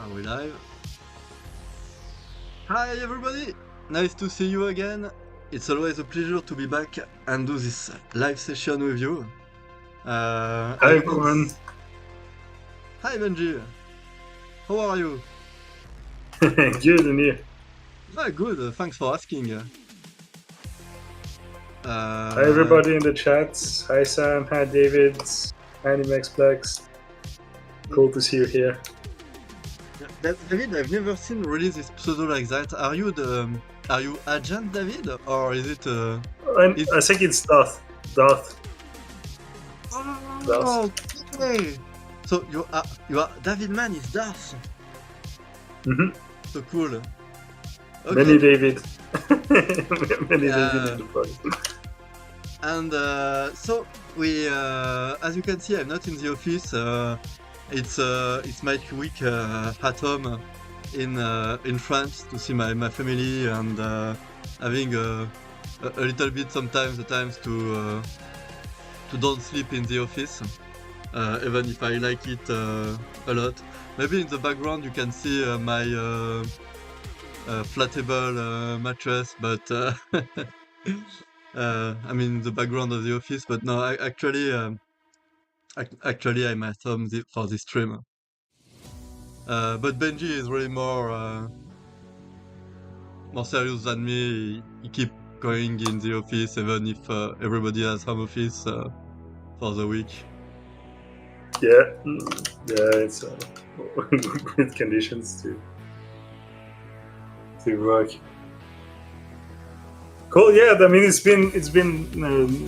Are we live? Hi everybody! Nice to see you again. It's always a pleasure to be back and do this live session with you. Hi As you can everyone. Hi Benji! How are you? Good and you. Ah, good, thanks for asking. Hi Uh, everybody in the chats. Hi Sam. Hi David. Hi Nimexplex. Cool to see you here. David, I've never seen really this pseudo like that. Are you Agent David? Or is it And is I think it's Darth. Darth. Oh, Darth. okay! So you are David Man is Darth. hmm So cool. Many Okay. David. Many David in Uh, the party. and so we, as you can see, I'm not in the office. It's my week at home in France to see my family and having a little bit sometimes the times to don't sleep in the office, even if I like it a lot. Maybe in the background you can see my flattable mattress, but I'm in the background of the office. But no, actually, I'm at home for this stream. But Benji is really more serious than me. He keep going in the office even if everybody has home office for the week. Yeah. Yeah, it's great conditions to work. Cool. Yeah. I mean, it's been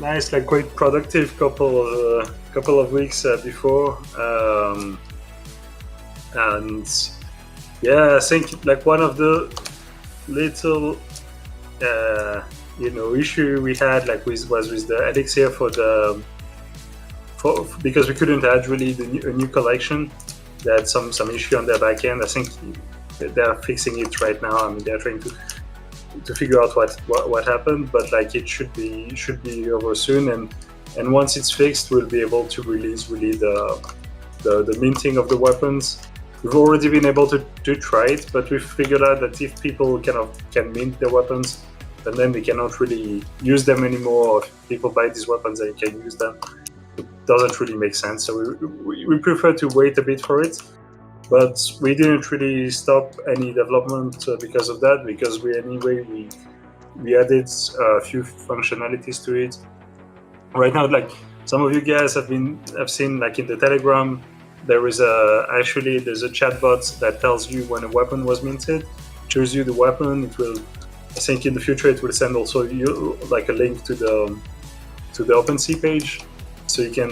nice, like quite productive couple of weeks before. And yeah, I think like one of the little issue we had like was with the elixir for because we couldn't add really a new collection. They had some issue on their back end. I think they're fixing it right now. I mean, they're trying to figure out what happened, but like it should be over soon. And once it's fixed, we'll be able to release really the minting of the weapons. We've already been able to try it, but we've figured out that if people can mint their weapons, then they cannot really use them anymore. Or if people buy these weapons and can use them, it doesn't really make sense. So we prefer to wait a bit for it. But we didn't really stop any development because of that, because we added a few functionalities to it. Right now, like some of you guys have seen like in the Telegram, there's a chatbot that tells you when a weapon was minted, shows you the weapon. It will, I think in the future it will send also you like a link to the OpenSea page, so you can,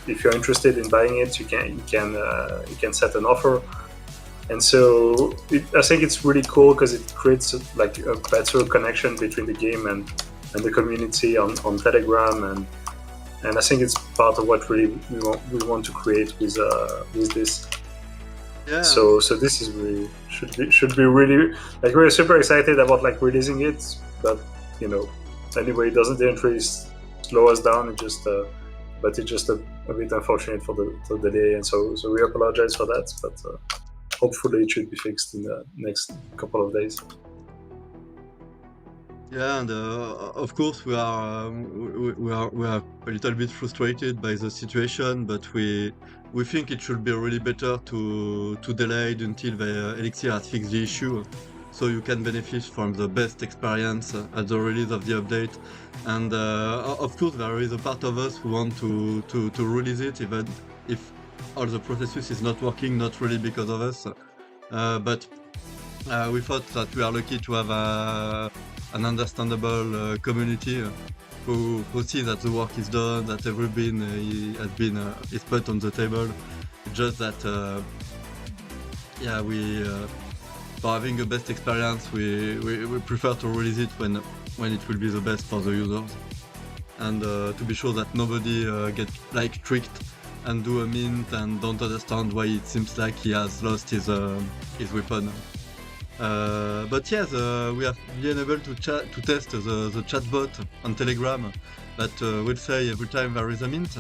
if you're interested in buying it, you can set an offer. And so I think it's really cool because it creates like a better connection between the game and the community on Telegram, and I think it's part of what really we want to create with this. Yeah, So this is really should be really, like, we're super excited about like releasing it, but you know anyway it didn't really slow us down. But it's just a bit unfortunate for the delay, and so we apologize for that. But hopefully it should be fixed in the next couple of days. yeah, and of course we are a little bit frustrated by the situation, but we think it should be really better to delay it until the Elixir has fixed the issue, so you can benefit from the best experience at the release of the update. And of course there is a part of us who want to release it even if all the processes is not working, not really because of us, but we thought that we are lucky to have an understandable community who see that the work is done, that everything has been is put on the table. Just that, yeah, we for having a best experience, we prefer to release it when it will be the best for the users, and to be sure that nobody get like tricked and do a mint and don't understand why it seems like he has lost his weapon. But yes, we have been able to test the chatbot on Telegram that will say every time there is a mint,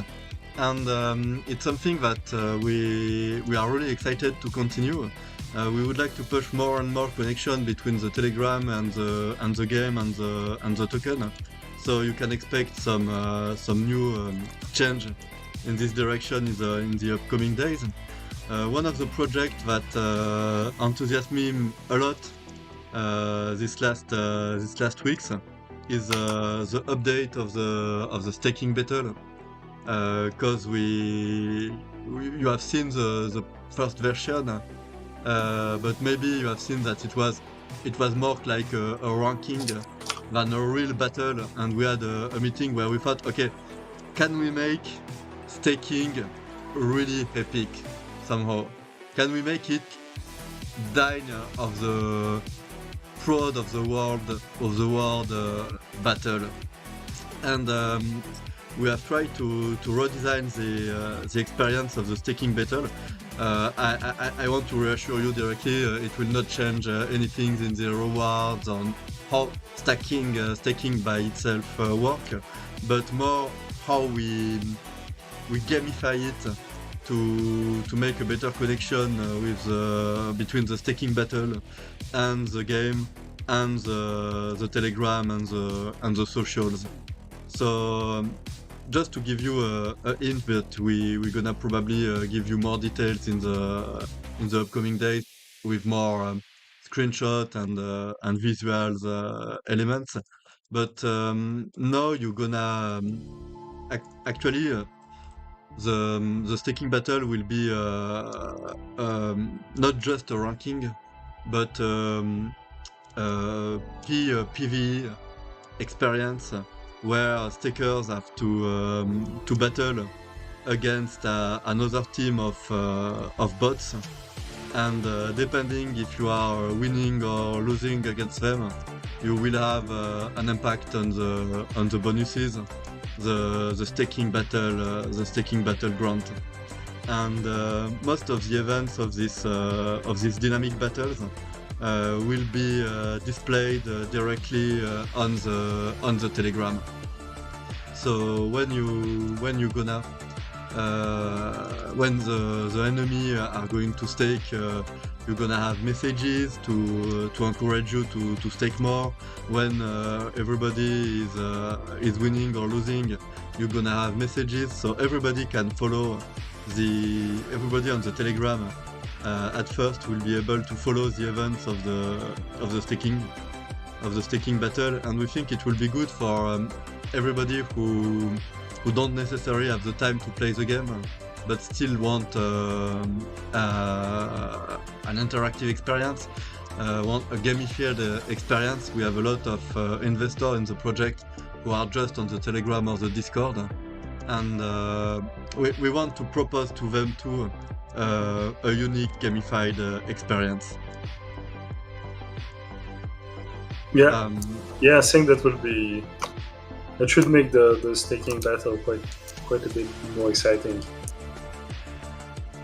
and it's something that we are really excited to continue We would like to push more and more connection between the Telegram and the game and the token. So you can expect some new change in this direction in the upcoming days. One of the projects that enthusiasmed me a lot this last weeks is the update of the staking battle. Because you have seen the first version, but maybe you have seen that it was more like a ranking than a real battle, and we had a meeting where we thought, okay, can we make staking really epic somehow? Can we make it dine of the proud of the world battle? And we have tried to redesign the experience of the staking battle. I want to reassure you directly, it will not change anything in the rewards on how staking by itself work, but more how we gamify it to make a better connection between the staking battle and the game and the Telegram and the socials. So just to give you a hint that we're gonna probably give you more details in the upcoming days with more screenshot and visuals elements. But now you're gonna actually the staking battle will be not just a ranking, but PvE experience where stakers have to battle against another team of bots, and depending if you are winning or losing against them, you will have an impact on the bonuses, the staking battleground, and most of the events of these dynamic battles will be displayed directly on the Telegram. So when the enemy are going to stake, you're gonna have messages to encourage you to stake more. When everybody is winning or losing, you're gonna have messages, so everybody can follow everybody on the Telegram. At first, will be able to follow the events of the staking battle, and we think it will be good for everybody who don't necessarily have the time to play the game, but still want an interactive experience, want a gamified experience. We have a lot of investors in the project who are just on the Telegram or the Discord, and we want to propose to them too a unique gamified experience. Yeah, I think that should make the staking battle quite a bit more exciting.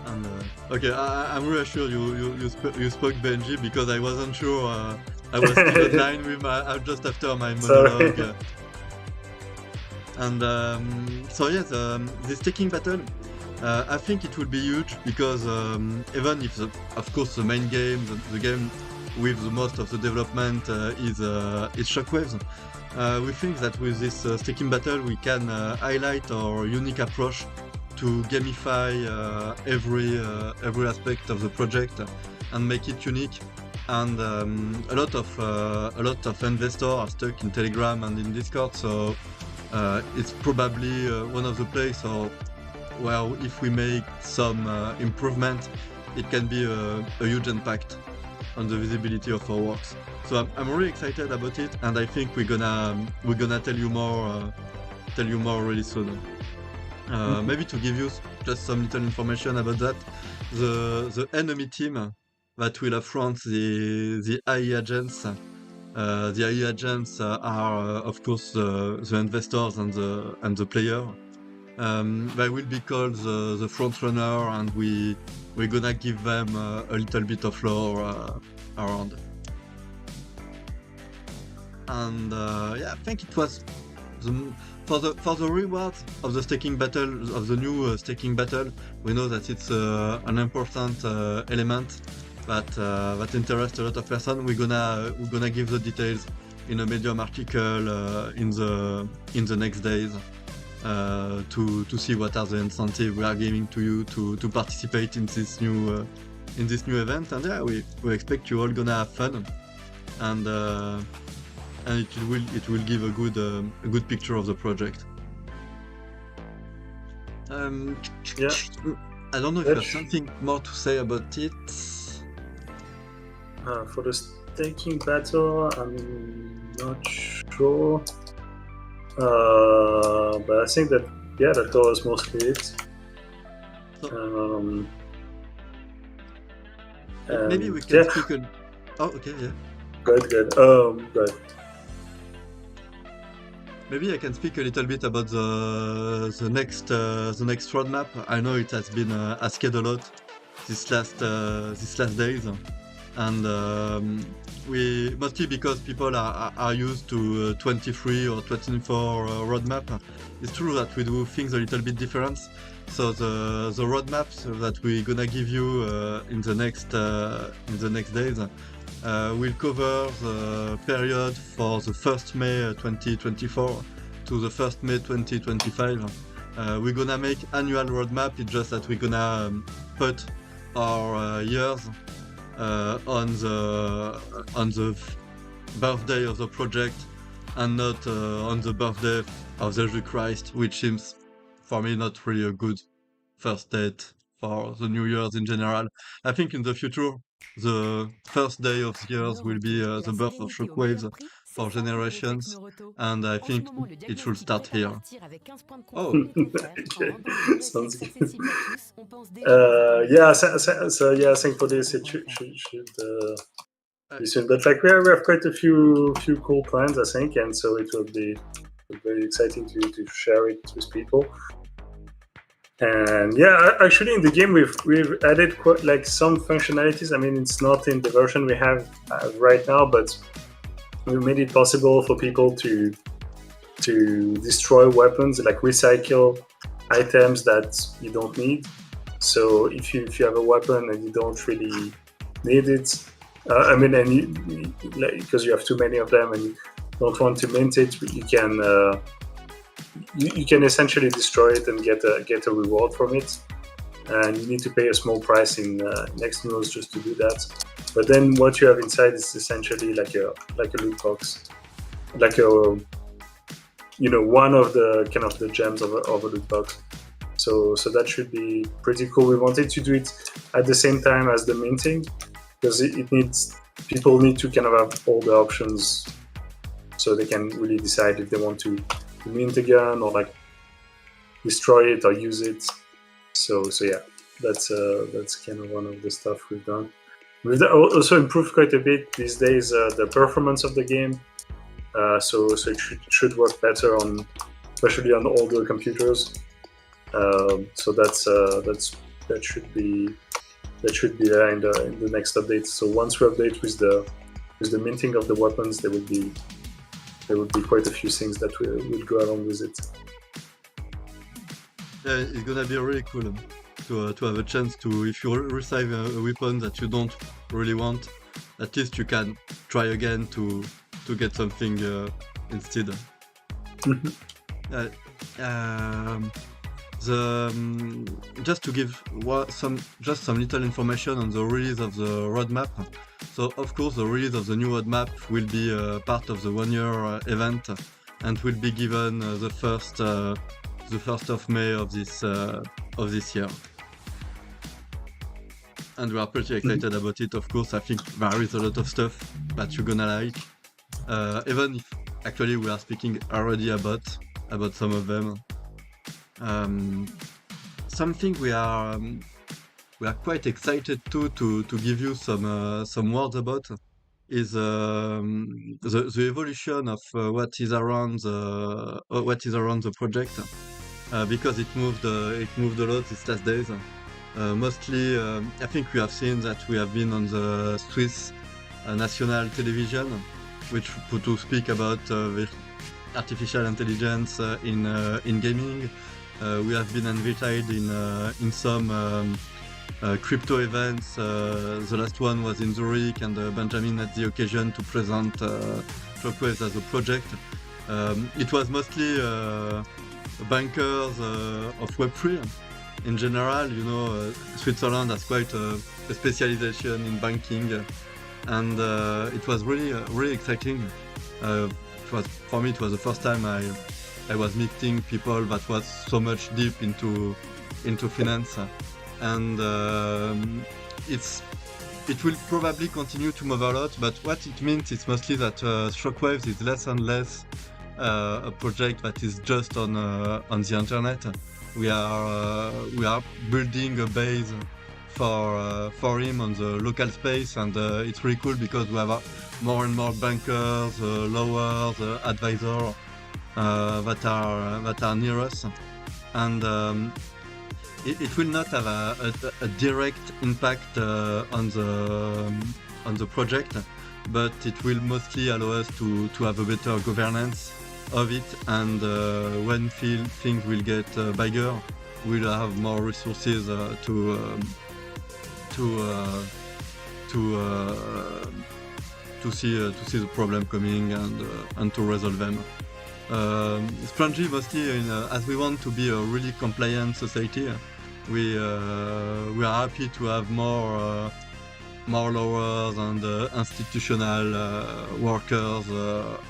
And okay, I'm reassured you spoke Benji, because I wasn't sure. I was still in line with just after my monologue. And so yes, this staking battle, I think it will be huge, because even if of course the main game, the game with the most of the development is Shockwaves, we think that with this staking battle we can highlight our unique approach to gamify every aspect of the project and make it unique. And a lot of investors are stuck in Telegram and in Discord, so it's probably one of the places where if we make some improvement, it can be a huge impact on the visibility of our works. So I'm really excited about it, and I think we're gonna tell you more really soon. Maybe to give you just some little information about that, the enemy team that will affront the AI agents. The AI agents are of course the investors and the player. They will be called the front runner, and we're gonna give them a little bit of lore around. And I think it was for the rewards of the staking battle, of the new staking battle. We know that it's an important element. that interest a lot of person. We're gonna give the details in a Medium article in the next days to see what are the incentives we are giving to you to participate in this new event. And yeah, we expect you all gonna have fun, and it will give a good picture of the project. Yeah. I don't know if you have something more to say about it. For the staking battle, I'm not sure. But I think that that was mostly it. Maybe we can speak. Oh, okay, yeah. Good. Maybe I can speak a little bit about the next roadmap. I know it has been asked a lot these last days, and we mostly because people are used to 23 or 24 roadmap. It's true that we do things a little bit different. So the roadmaps that we're gonna give you in the next days will cover the period for the 1st May 2024 to the 1st May 2025. We're gonna make annual roadmap. It's just that we're gonna put our years on the birthday of the project and not on the birthday of Jesus Christ, which seems for me not really a good first date for the New Year's in general. I think in the future, the first day of the years will be the birth of Shockwaves for generations, and I think it should start here. Oh, Okay. Sounds good. So I think for this it should be soon. But like we have quite a few cool plans, I think, and so it will be very exciting to share it with people. And yeah, actually in the game we've added quite like some functionalities. I mean, it's not in the version we have right now, but we made it possible for people to destroy weapons, like recycle items that you don't need. So if you have a weapon and you don't really need it, because you have too many of them and you don't want to mint it, you can essentially destroy it and get a reward from it. And you need to pay a small price in next news just to do that. But then what you have inside is essentially like a loot box, like one of the kind of the gems of a loot box. So that should be pretty cool. We wanted to do it at the same time as the minting, because people need to kind of have all the options, so they can really decide if they want to mint a gun or like destroy it or use it. So yeah, that's kind of one of the stuff we've done. We've also improved quite a bit these days the performance of the game. So it should work better especially on older computers. So that should be there in the next update. So once we update with the minting of the weapons, there would be quite a few things that will go along with it. Yeah, it's gonna be really cool to have a chance to, if you receive a weapon that you don't really want, at least you can try again to get something instead. Just to give some little information on the release of the roadmap. So of course the release of the new roadmap will be part of the 1-year event, and will be given the 1st of May of this year. And we are pretty excited about it. Of course, I think there is a lot of stuff that you're gonna like, even if actually we are speaking already about some of them. Something we are quite excited to give you some words about is the evolution of what is around the project, because it moved a lot these last days. Mostly, I think we have seen that we have been on the Swiss national television, which to speak about the artificial intelligence in gaming. We have been invited in some crypto events. The last one was in Zurich, and Benjamin had the occasion to present Shockwaves as a project. It was mostly bankers of Web3 in general. Switzerland has quite a specialization in banking, and it was really exciting. For me, it was the first time I was meeting people that was so much deep into finance, and it will probably continue to move a lot. But what it means is mostly that Shockwaves is less and less a project that is just on the internet. We are building a base for him on the local space, and it's really cool because we have more and more bankers, lawyers, advisors that are near us, and it will not have a direct impact on the project, but it will mostly allow us to have a better governance of it, and when things will get bigger, we'll have more resources to uh, to see the problem coming, and to resolve them. Strangely, mostly as we want to be a really compliant society, we are happy to have more lawyers and institutional workers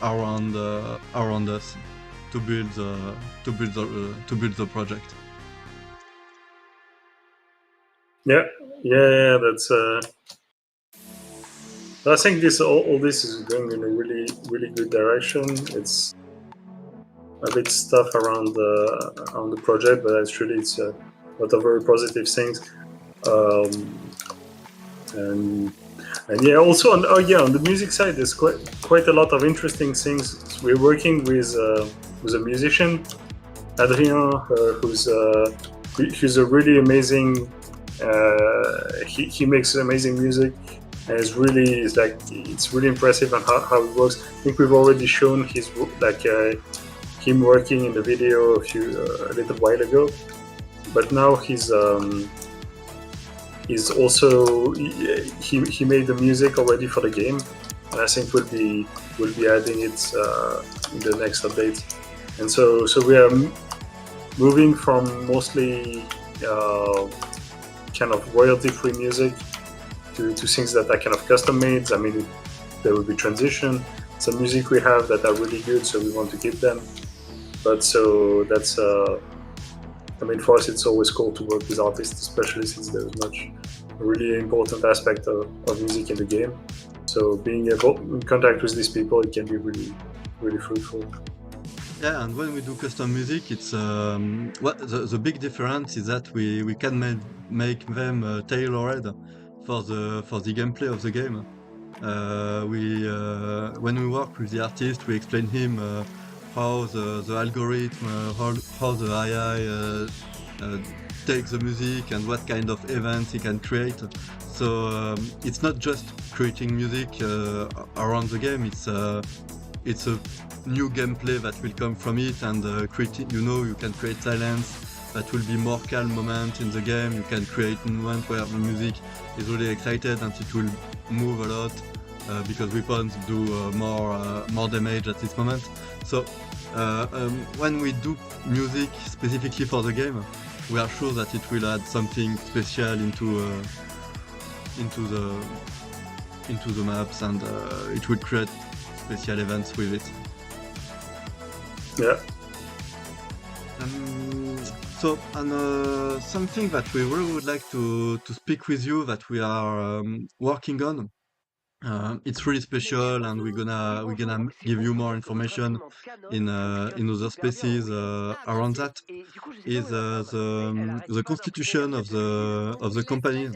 around us to build the project. Yeah. That's. I think all this is going in a really good direction. It's a bit stuff around the project, but actually it's a lot of very positive things. Um, and yeah, also on the music side, there's quite a lot of interesting things. We're working with a musician, Adrien, who's a really amazing. He makes amazing music, and it's really impressive on how it works. I think we've already shown his him working in the video a little while ago, but now he's also he made the music already for the game, and I think we'll be adding it in the next update. And so we are moving from mostly kind of royalty-free music to things that are kind of custom made. I mean, there will be transition. Some music we have that are really good, so we want to keep them. But so that's I mean, for us, it's always cool to work with artists, especially since there's a really important aspect of music in the game. So being in contact with these people, it can be really fruitful. Yeah, and when we do custom music, it's what the big difference is that we can make them tailored for the gameplay of the game. We When we work with the artist, we explain him how the algorithm, how the AI uh, takes the music and what kind of events he can create. So it's not just creating music around the game. It's a new gameplay that will come from it, and creating. You can create silence. That will be more calm moment in the game. You can create a moment where the music is really excited and it will move a lot. Because weapons do more damage at this moment. So when we do music specifically for the game, we are sure that it will add something special into the maps, and it will create special events with it. Yeah. And something that we really would like to speak with you, that we are working on. It's really special, and we're gonna give you more information in other spaces around that. Is the constitution of the company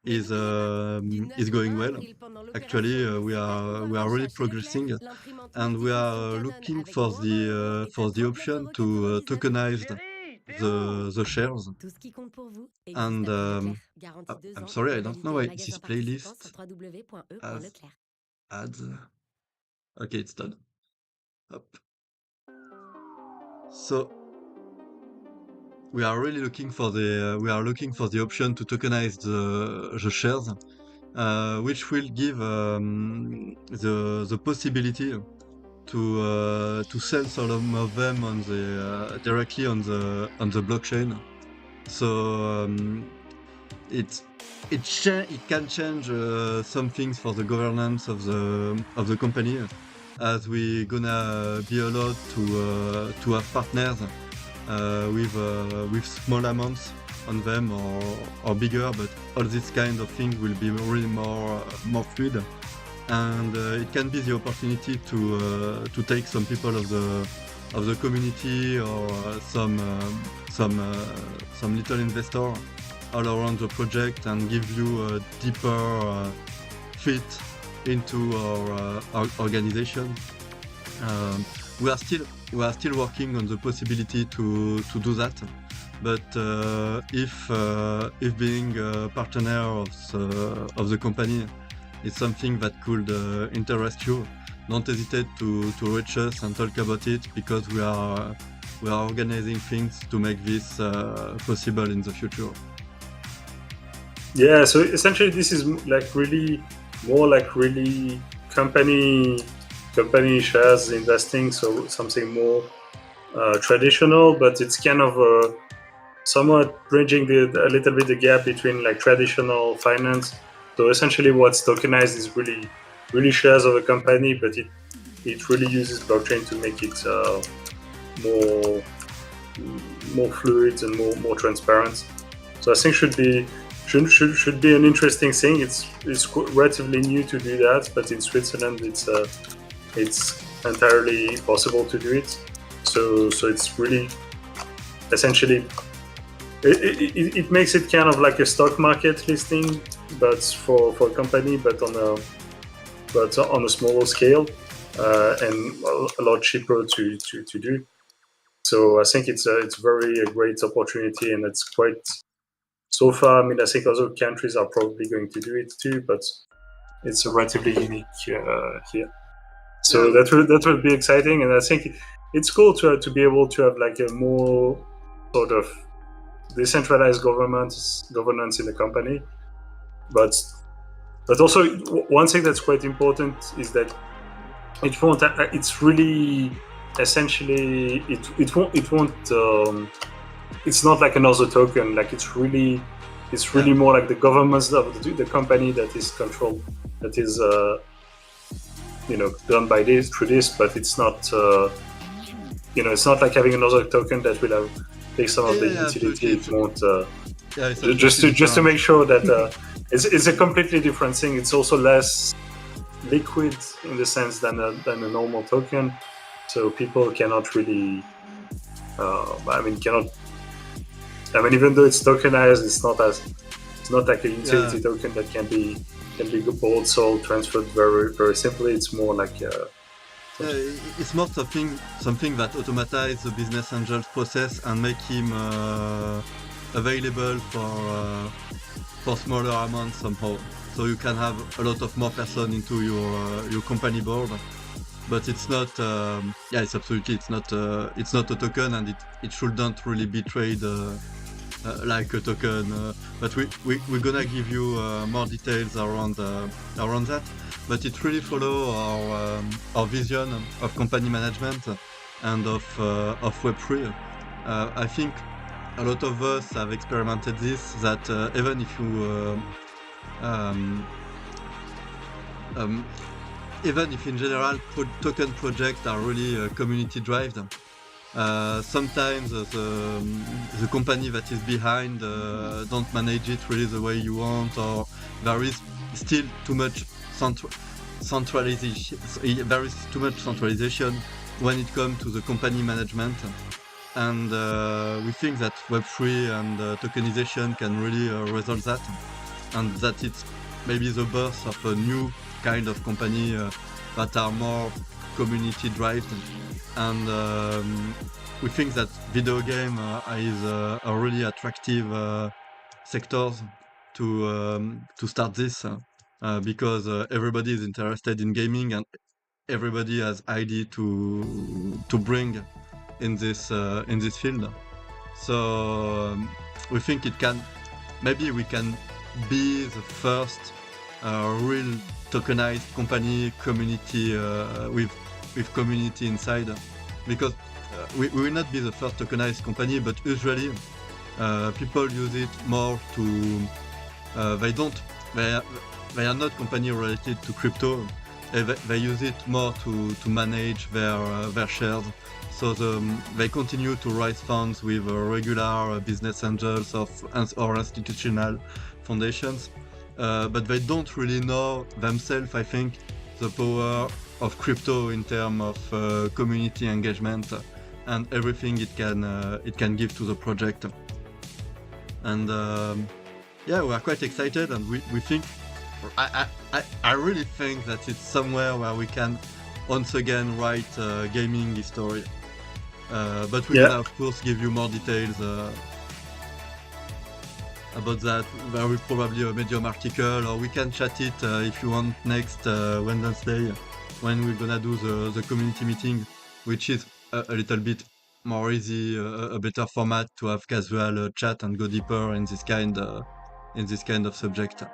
is going well. Actually, we are really progressing, and we are looking for the option to tokenize the shares. And I'm sorry, I don't know why this playlist has ads. Okay, it's done. Hop. So we are really looking for the option to tokenize the shares, which will give the possibility to sell some of them on the directly on the blockchain. So it it can change some things for the governance of the company, as we gonna be allowed to have partners with small amounts on them or bigger, but all these kind of things will be really more fluid, and it can be the opportunity to take some people of the community or some little investor all around the project and give you a deeper fit into our organization. Um, we are still working on the possibility to do that, but if being a partner of the company is something that could interest you, don't hesitate to reach us and talk about it, because we are organizing things to make this possible in the future. Yeah, so essentially this is like really more like really company shares investing, so something more traditional, but it's kind of somewhat bridging a little bit the gap between like traditional finance. So essentially what's tokenized is really shares of a company, but it really uses blockchain to make it more fluid and more transparent. So I think should be an interesting thing. It's relatively new to do that, but in Switzerland it's entirely possible to do it. So it's really essentially it makes it kind of like a stock market listing, but for a company, but on a smaller scale, and a lot cheaper to do. So I think it's very a great opportunity, and it's quite so far. I mean, I think other countries are probably going to do it too, but it's relatively unique here. So Yeah, that will be exciting, and I think it's cool to be able to have like a more sort of decentralized governance in the company. But also one thing that's quite important is that it won't. It's really essentially it won't. It's not like another token. Like it's really yeah. more like the governance of the company that is controlled, that is done by this through this. But it's not it's not like having another token that will have take some Yeah, of the yeah, utility. absolutely. It won't. Yeah, it's Just absolutely to different. make sure that it's a completely different thing. It's also less liquid in the sense than a normal token, so people cannot really. Even though it's tokenized, it's not like a Yeah, utility token that can be bought, sold, transferred very very simply. It's more like yeah, it's more something that automatize the business angel's process and make him available for smaller amounts somehow. So you can have a lot of more person into your company board, but it's not. Yeah, it's absolutely it's not a token, and it shouldn't really be traded like a token. But we're gonna give you more details around that. But it really follow our vision of company management and of Web3. I think a lot of us have experimented this. That even if you um, um, even if in general token projects are really community driven, sometimes the company that is behind don't manage it really the way you want, or there is still too much centralization. There is too much centralization when it comes to the company management, and we think that Web3 and tokenization can really resolve that, and that it's maybe the birth of a new kind of company that are more community driven. And we think that video game is a really attractive sectors to start this, because everybody is interested in gaming, and everybody has idea to bring in this field. So we think it can, maybe we can be the first real tokenized company community with community inside, because we will not be the first tokenized company, but usually people use it more to they are not company related to crypto. They use it more to manage their shares. So they continue to raise funds with regular business angels or institutional foundations, but they don't really know themselves, I think, the power of crypto in terms of community engagement and everything it can give to the project. And yeah, we are quite excited, and we think, I really think that it's somewhere where we can once again write gaming history. But we're gonna, of course, give you more details about that. There will probably a Medium article, or we can chat it if you want next Wednesday, when we're gonna do the community meeting, which is a little bit more easy, a better format to have casual chat and go deeper in this kind of subject.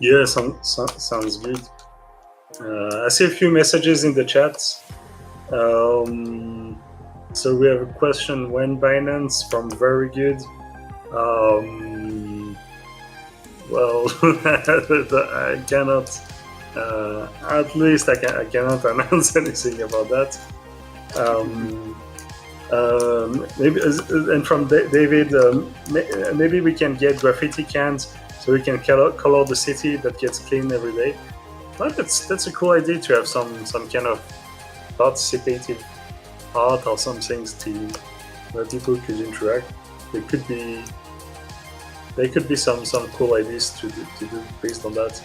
Yeah, sounds good. I see a few messages in the chat. So we have a question: when Binance? From Very Good. Well, I cannot. At least I cannot announce anything about that. Maybe, and from David, maybe we can get graffiti cans so we can color the city that gets clean every day. Well, that's a cool idea to have some kind of participative art or some things where people could interact. There could be some cool ideas to do based on that.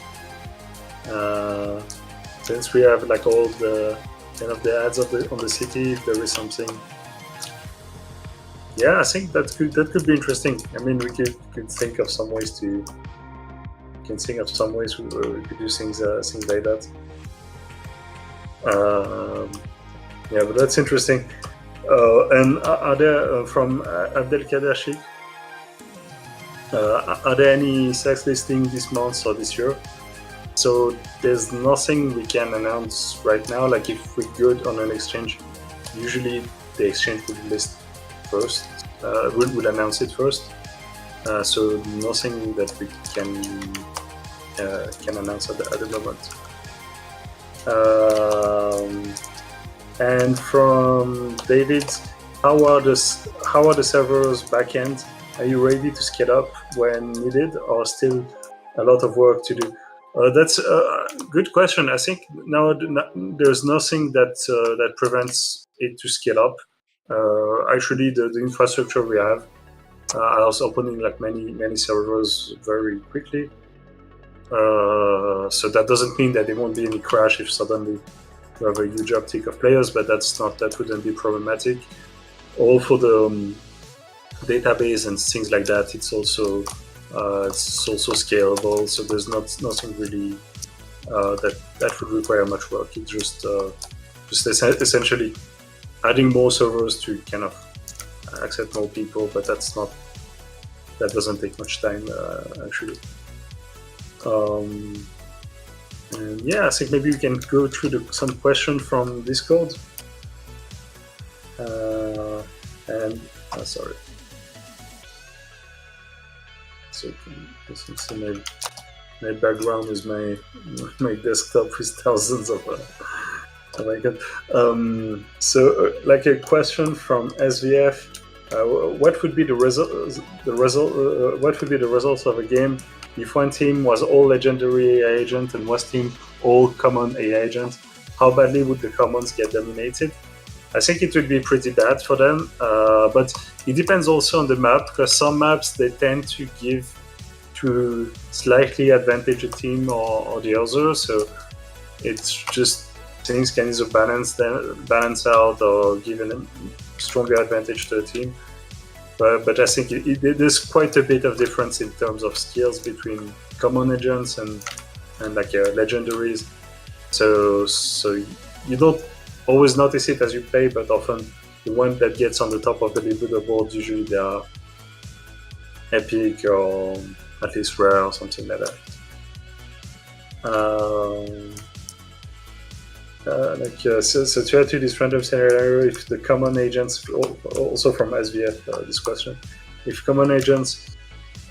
Since we have like all the kind of the ads on the city, if there is something, yeah, I think that could be interesting. I mean, we could think of some ways where we could do things like that. Yeah, but that's interesting. And are there from Abdelkader Sheikh? Are there any sex listing this month or this year? So there's nothing we can announce right now. Like if we go on an exchange, usually the exchange will list first. We'll announce it first. So nothing that we can announce at the moment. And from David, how are the servers backend? Are you ready to scale up when needed, or still a lot of work to do? That's a good question. I think now there's nothing that prevents it to scale up. Actually, the infrastructure we have allows opening like many servers very quickly. So that doesn't mean that there won't be any crash if suddenly we have a huge uptick of players, but that wouldn't be problematic. All for the database and things like that, it's also scalable. So there's nothing really that would require much work. It's just essentially adding more servers to kind of accept more people, but that doesn't take much time actually. And yeah, I think maybe we can go through some questions from Discord. Sorry. So my background is my desktop with thousands of icons. So like a question from SVF. What would be the results of a game if one team was all legendary AI agent and one team all common AI agent? How badly would the commons get dominated? I think it would be pretty bad for them, but it depends also on the map, because some maps they tend to give to slightly advantage a team or the other. So it's just things can either balance out or give a stronger advantage to a team. But I think there's quite a bit of difference in terms of skills between common agents and like legendaries. So you don't always notice it as you play, but often the one that gets on the top of the leaderboard, usually they are epic or at least rare or something like that. So to add to this random scenario, if the common agents, also from SVF, this question, if common agents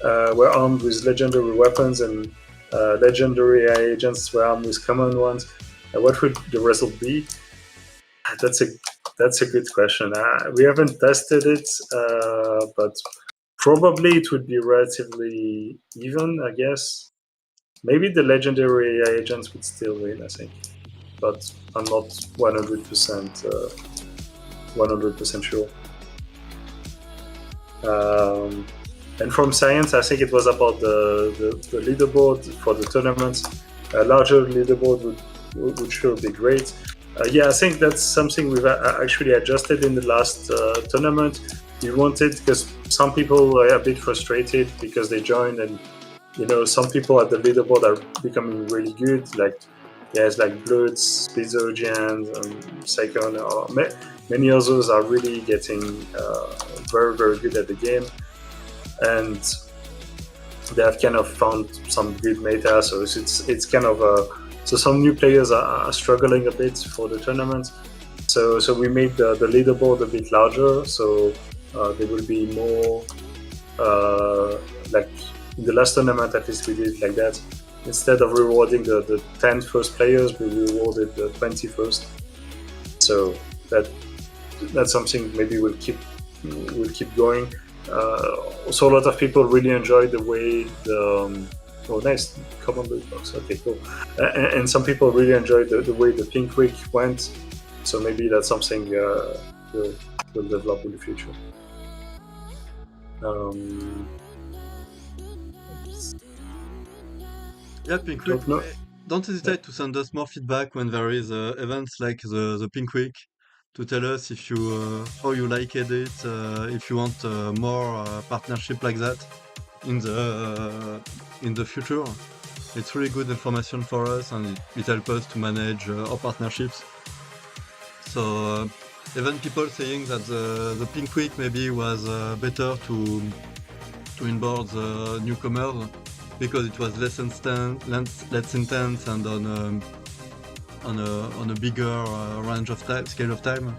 were armed with legendary weapons and legendary AI agents were armed with common ones, what would the result be? That's a good question. We haven't tested it, but probably it would be relatively even, I guess. Maybe the legendary AI agents would still win, I think, but I'm not 100% sure. And from science, I think it was about the leaderboard for the tournaments. A larger leaderboard would sure be great. Yeah, I think that's something we've actually adjusted in the last tournament. We wanted, because some people are a bit frustrated because they joined and some people at the leaderboard are becoming really good, like guys like Bloods, Spizogians, Psychon, or many others are really getting very, very good at the game. And they have kind of found some good meta, so it's kind of so some new players are struggling a bit for the tournament. So we made the leaderboard a bit larger, so there will be more like in the last tournament, at least we did it like that. Instead of rewarding the 10 first players, we rewarded the 20 first. So that's something maybe we'll keep going. Also, a lot of people really enjoyed the way nice common loot box. Okay, cool. And some people really enjoyed the way the Pink Week went. So maybe that's something we'll develop in the future. Yeah, Pink Week. Don't hesitate to send us more feedback when there is events like the Pink Week, to tell us if you how you liked it, if you want more partnership like that in the future. It's really good information for us, and it helps us to manage our partnerships. So even people saying that the Pink Week maybe was better to onboard the newcomers because it was less intense and on a bigger range of scale of time.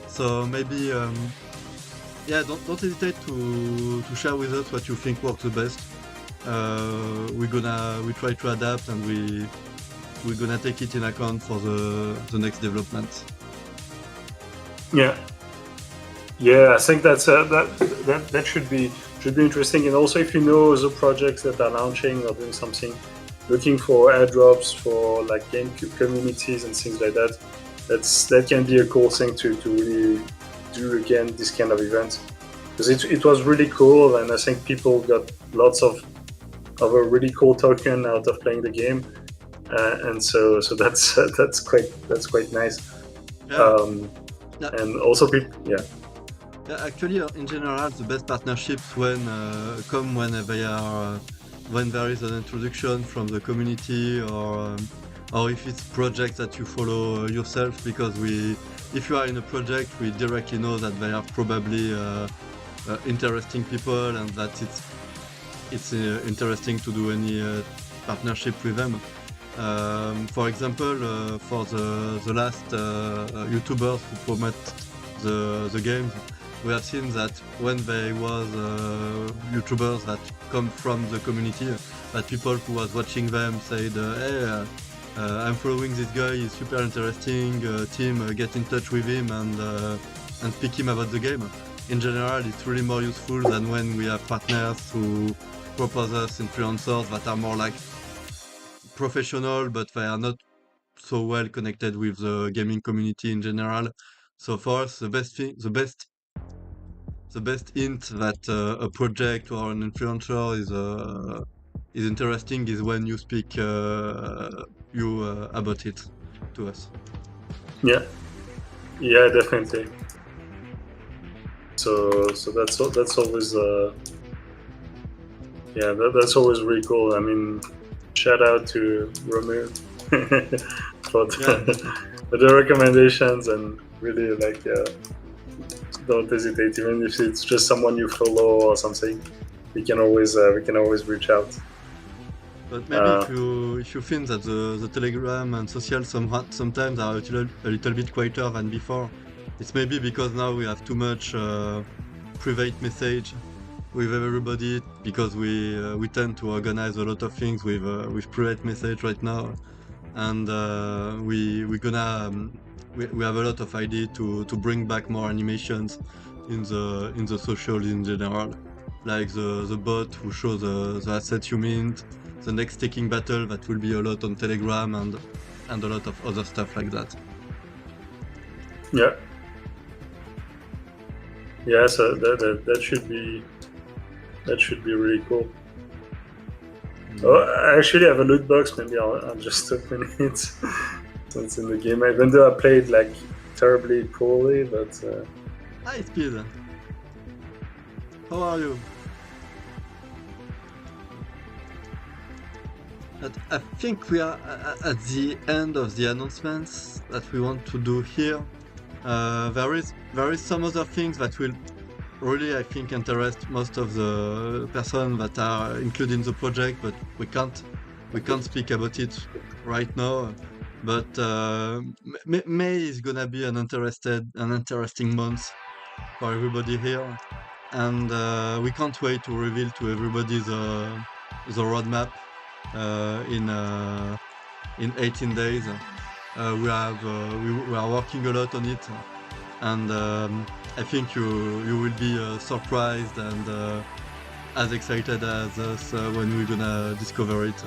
So maybe don't hesitate to share with us what you think works the best. We try to adapt, and we're gonna take it in account for the next development. Yeah, I think that should be interesting. And also, if you know the projects that are launching or doing something, looking for airdrops for like game communities and things like that, that can be a cool thing to really do again, this kind of event, because it was really cool, and I think people got lots of a really cool token out of playing the game, and so that's quite nice. Yeah. And also people, Yeah, actually, in general, the best partnerships come when there is an introduction from the community, or if it's projects that you follow yourself, because if you are in a project, we directly know that they are probably interesting people, and that it's interesting to do any partnership with them. For example, for the last YouTubers who promote the games, we have seen that when there was YouTubers that come from the community, that people who was watching them said, hey, I'm following this guy, he's super interesting, team, get in touch with him and speak him about the game. In general, it's really more useful than when we have partners who propose us influencers that are more like professional, but they are not so well connected with the gaming community in general. So for us, the best hint that a project or an influencer is interesting is when you speak about it to us. Yeah, definitely. So that's always that's always really cool. I mean, shout out to Romeo for the recommendations, and really like don't hesitate. Even if it's just someone you follow or something, we can always reach out. But maybe if you think that the Telegram and social sometimes are a little bit quieter than before, it's maybe because now we have too much private message with everybody, because we tend to organize a lot of things with private message right now, and we have a lot of idea to bring back more animations in the social in general, like the bot who shows the asset you mint, the next taking battle that will be a lot on Telegram, and a lot of other stuff like that. Yeah. Yeah, so that should be really cool. Oh, I actually have a loot box. Maybe I'll just open it since in the game. Even though I played like terribly poorly, but. Hi, Speed. How are you? I think we are at the end of the announcements that we want to do here. There is some other things that will really, I think, interest most of the person that are included in the project, but we can't speak about it right now. But May is gonna be an interesting month for everybody here, and we can't wait to reveal to everybody the roadmap in 18 days. We are working a lot on it, and I think you will be surprised and as excited as us when we're gonna discover it.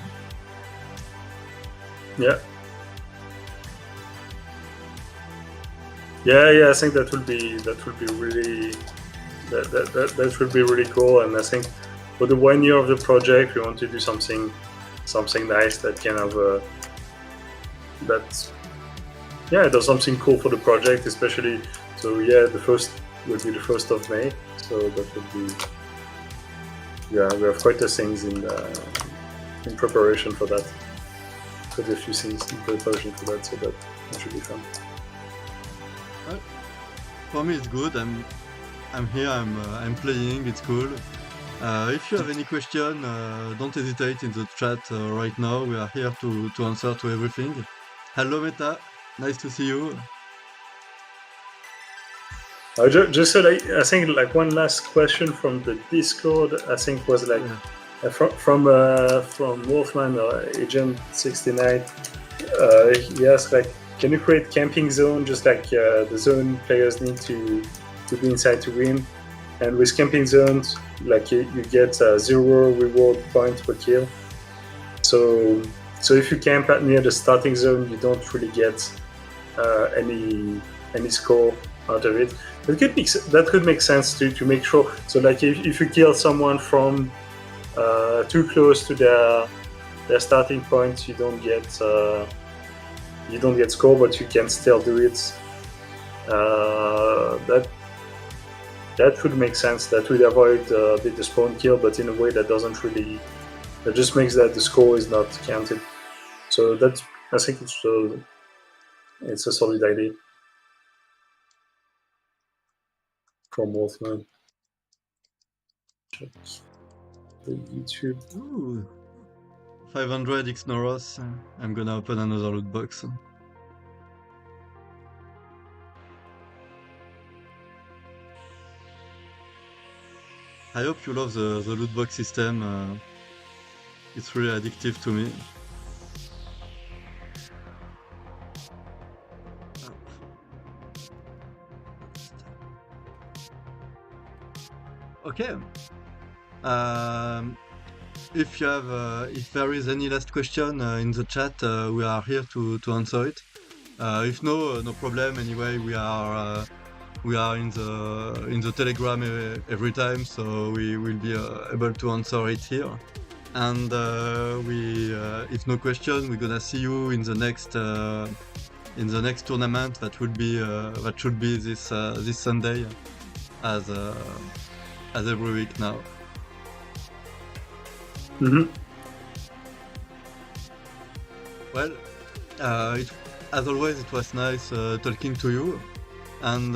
Yeah. Yeah. I think that will be really that will be really cool. And I think for the 1 year of the project, we want to do something nice that kind of does something cool for the project, especially. So yeah, the first will be the 1st of May. So that would be, yeah, we have quite a things in preparation for that. Quite a few things in preparation for that, so that should be fun. Well, for me, it's good. I'm here. I'm playing. It's cool. If you have any question, don't hesitate in the chat right now. We are here to answer to everything. Hello, Meta. Nice to see you. Just so I think like one last question from the Discord. I think was like from Wolfman or Agent 69. He asked like, can you create camping zone just like the zone players need to be inside to win? And with camping zones, like you get 0 reward point per kill. So if you camp near the starting zone, you don't really get any score out of it. That could make sense to make sure. So like if you kill someone from too close to their starting point, you don't get score, but you can still do it. That would make sense. That would avoid a bit the spawn kill, but in a way that just makes that the score is not counted. So I think it's a solid idea from Wolfman. Check the YouTube. Ooh, 500 Xnoros. I'm gonna open another loot box. I hope you love the loot box system. It's really addictive to me. Okay. If there is any last question in the chat, we are here to answer it. If no problem. Anyway, we are in the Telegram every time, so we will be able to answer it here. And if no question, we're gonna see you in the next tournament that should be this Sunday, as every week now. Mm-hmm. Well, as always, it was nice talking to you. and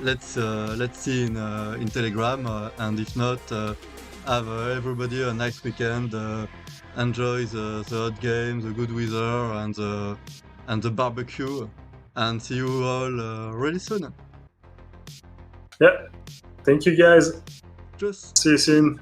let's see in Telegram, and if not, have everybody a nice weekend. Enjoy the hot game, the good weather, and the barbecue, and see you all really soon. Yeah. Thank you, guys. Just See you soon.